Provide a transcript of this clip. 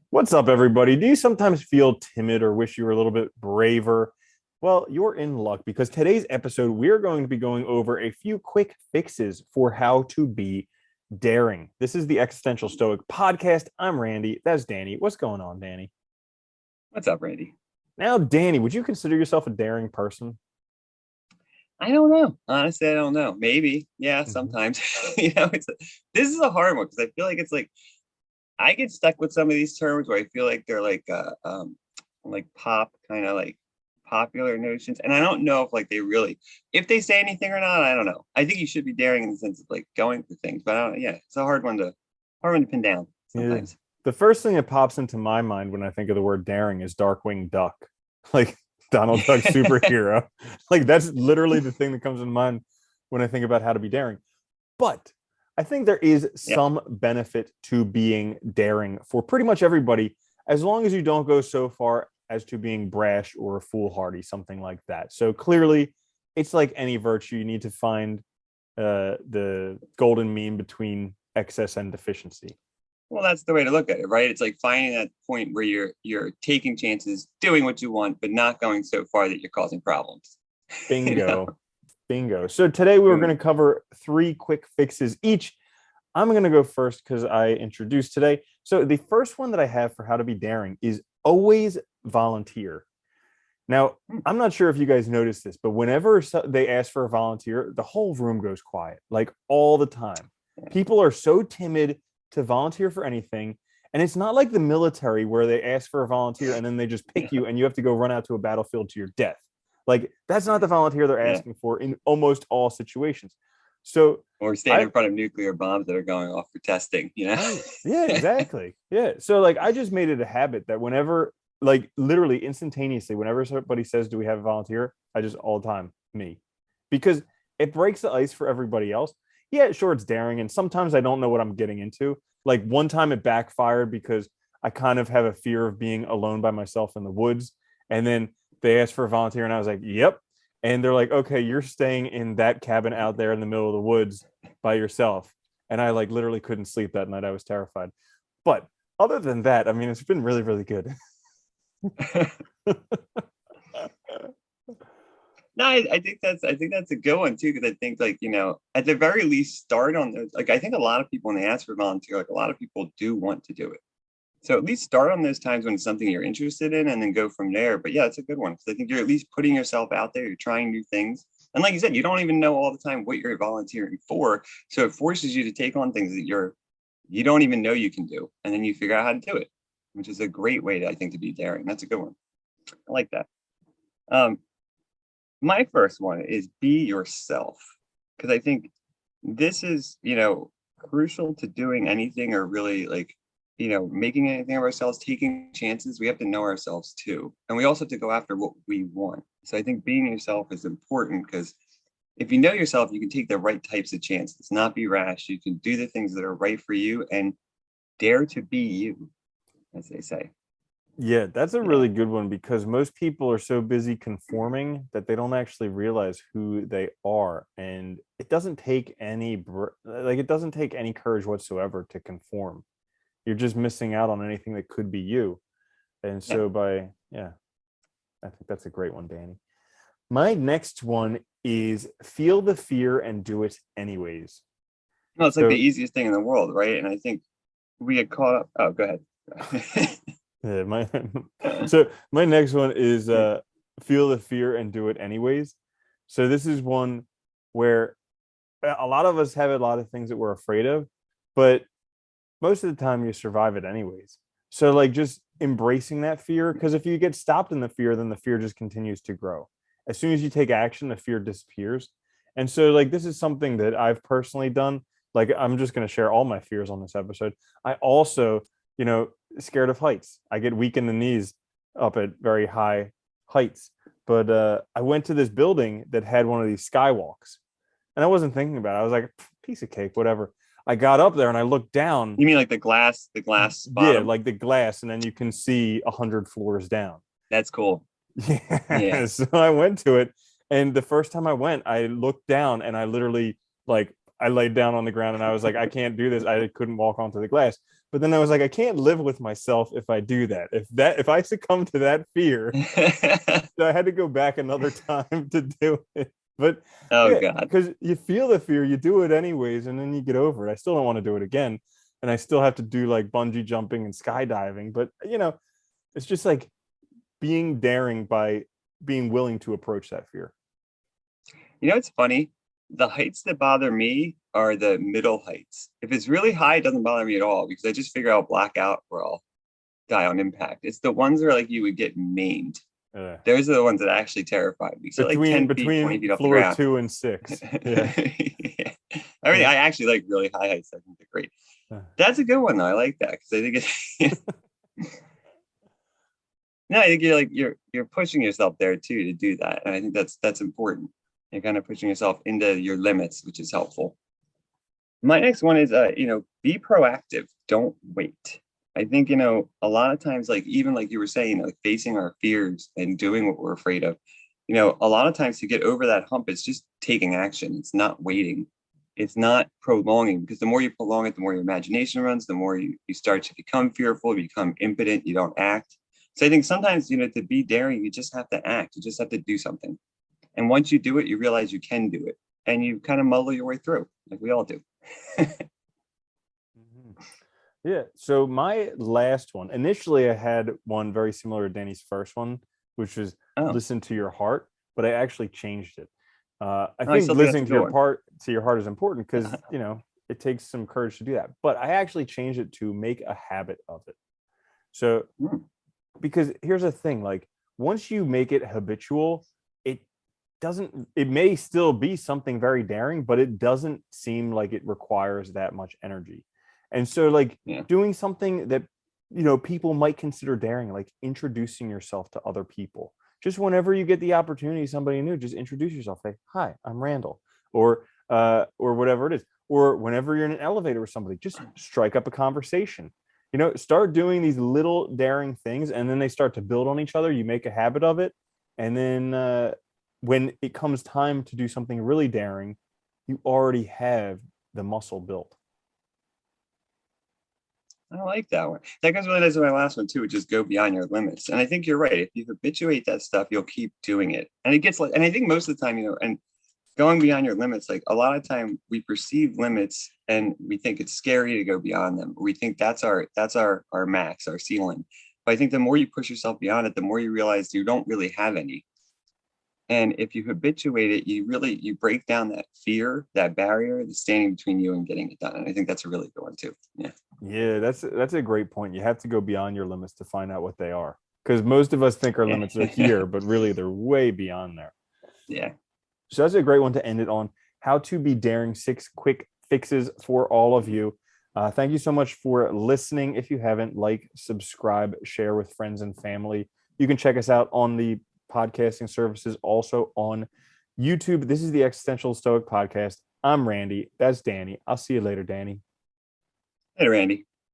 What's up, everybody? Do you sometimes feel timid or wish you were a little bit braver? Well, you're in luck because today's episode, we're going to be going over a few quick fixes for how to be daring. This is the Existential Stoic podcast. I'm Randy. That's Danny. What's going on, Danny? What's up, Randy? Now, Danny, would you consider yourself a daring person? I don't know. Honestly, I don't know. Maybe. Yeah, Mhm. sometimes. This is a hard one because I feel like it's like I get stuck with some of these terms where I feel like they're like pop kind of like popular notions. And I don't know if like they really if they say anything or not, I don't know. I think you should be daring in the sense of like going for things, but I don't yeah, it's a hard one to pin down Yeah. sometimes. The first thing that pops into my mind when I think of the word daring is Darkwing Duck, like Donald Duck superhero. Like that's literally the thing that comes to mind when I think about how to be daring. But I think there is Yeah. some benefit to being daring for pretty much everybody, as long as you don't go so far as to being brash or foolhardy, something like that. So clearly, it's like any virtue. You need to find the golden mean between excess and deficiency. Well, that's the way to look at it, right? It's like finding that point where you're taking chances, doing what you want, but not going so far that you're causing problems. you know? Bingo. Bingo. So today we were going Boom. to cover three quick fixes each. I'm going to go first because I introduced today. So the first one that I have for how to be daring is always volunteer. Now, Hmm. I'm not sure if you guys noticed this, but whenever they ask for a volunteer, the whole room goes quiet, like all the time. People are so timid to volunteer for anything. And it's not like the military where they ask for a volunteer and then they just pick Yeah. you and you have to go run out to a battlefield to your death. Like, that's not the volunteer they're Yeah. asking for in almost all situations. So, Or stand I, in front of nuclear bombs that are going off for testing, you know? right. Yeah, exactly. Yeah. So like I just made it a habit that whenever, like literally instantaneously, whenever somebody says, "Do we have a volunteer?" I just all the time, me. Because it breaks the ice for everybody else. Yeah, sure, it's daring. And sometimes I don't know what I'm getting into. Like one time it backfired because I kind of have a fear of being alone by myself in the woods. And then they asked for a volunteer, and I was like, "Yep." And they're like, "Okay, you're staying in that cabin out there in the middle of the woods by yourself." And I like literally couldn't sleep that night. I was terrified. But other than that, I mean, it's been really, really good. No, I think that's a good one too, because I think like, at the very least start on those. Like I think a lot of people when they ask for volunteer, like a lot of people do want to do it. So at least start on those times when it's something you're interested in and then go from there. But yeah, it's a good one because I think you're at least putting yourself out there, you're trying new things. And like you said, you don't even know all the time what you're volunteering for. So it forces you to take on things that you don't even know you can do. And then you figure out how to do it, which is a great way to, I think, to be daring. That's a good one. I like that. Um, my first one is be yourself. Because I think this is, crucial to doing anything or really like, making anything of ourselves, taking chances. We have to know ourselves too. And we also have to go after what we want. So I think being yourself is important because if you know yourself, you can take the right types of chances, not be rash. You can do the things that are right for you and dare to be you, as they say. Yeah, that's a Yeah. really good one because most people are so busy conforming that they don't actually realize who they are. And it doesn't take like it doesn't take any courage whatsoever to conform. You're just missing out on anything that could be you. And Yeah. so yeah, I think that's a great one, Danny. My next one is feel the fear and do it anyways. No, it's like the So easiest thing in the world, right? And I think we get caught up. Oh, go ahead. yeah, my next one is Yeah. feel the fear and do it anyways. So this is one where a lot of us have a lot of things that we're afraid of, but most of the time you survive it anyways. So like just embracing that fear, because if you get stopped in the fear, then the fear just continues to grow. As soon as you take action, the fear disappears. And so like this is something that I've personally done. Like I'm just going to share all my fears on this episode. I also, you know, scared of heights. I get weak in the knees up at very high heights. But I went to this building that had one of these skywalks, and I wasn't thinking about it. I was like, piece of cake, whatever. I got up there and I looked down. You mean like the glass Yeah, bottom? like the glass, and then you can see 100 floors down. That's cool. Yeah. Yeah. So I went to it, and the first time I went, I looked down and I literally like I laid down on the ground and I was like, I can't do this. I couldn't walk onto the glass. But then I was like, I can't live with myself if I do that. If I succumb to that fear, so I had to go back another time to do it. But Oh yeah, God. because you feel the fear, you do it anyways, and then you get over it. I still don't want to do it again. And I still have to do like bungee jumping and skydiving. But it's just like being daring by being willing to approach that fear. It's funny. The heights that bother me are the middle heights. If it's really high, it doesn't bother me at all because I just figure I'll black out or I'll die on impact. It's the ones where like you would get maimed. Uh, Those are the ones that actually terrify me. So like between 10 feet, 20 between feet off the floor ground. 2 and 6. Yeah. Yeah. Everything. Yeah. I actually like really high heights. I think they're great. Uh, That's a good one though. I like that because I think it's no, I think you're pushing yourself there too to do that. And I think that's important. You're kind of pushing yourself into your limits, which is helpful. My next one is be proactive. Don't wait. I think, a lot of times, like even like you were saying, like facing our fears and doing what we're afraid of, a lot of times to get over that hump, it's just taking action. It's not waiting. It's not prolonging because the more you prolong it, the more your imagination runs, the more you start to become fearful, you become impotent, you don't act. So I think sometimes, to be daring, you just have to act. You just have to do something. And once you do it, you realize you can do it and you kind of muddle your way through like we all do. mhm. Yeah. So my last one, initially I had one very similar to Danny's first one, which was Oh, listen to your heart, but I actually changed it. I I think still think that's a listening to good one. your heart is important because, it takes some courage to do that. But I actually changed it to make a habit of it. So Hmm. because here's the thing, like once you make it habitual, it it may still be something very daring, but it doesn't seem like it requires that much energy. And so like Yeah. doing something that people might consider daring, like introducing yourself to other people. Just whenever you get the opportunity, somebody new, just introduce yourself. Say, hi, I'm Randall, or whatever it is. Or whenever you're in an elevator with somebody, just strike up a conversation. Start doing these little daring things, and then they start to build on each other. You make a habit of it, and then when it comes time to do something really daring, you already have the muscle built. I like that one. That goes really nice to my last one too, which is go beyond your limits. And I think you're right. If you habituate that stuff, you'll keep doing it. And it gets like, and I think most of the time, and going beyond your limits, like a lot of time we perceive limits and we think it's scary to go beyond them. We think that's our max, our ceiling. But I think the more you push yourself beyond it, the more you realize you don't really have any. And if you habituate it, you break down that fear, that barrier that's standing between you and getting it done. And I think that's a really good one too. Yeah. Yeah, that's a great point. You have to go beyond your limits to find out what they are. Because most of us think our limits are here, but really they're way beyond there. Yeah. So that's a great one to end it on. How to be daring, 6 quick fixes for all of you. Thank you so much for listening. If you haven't, like, subscribe, share with friends and family. You can check us out on the podcasting services, also on YouTube. This is the Existential Stoic Podcast. I'm Randy. That's Danny. I'll see you later, Danny. Hey, Randy.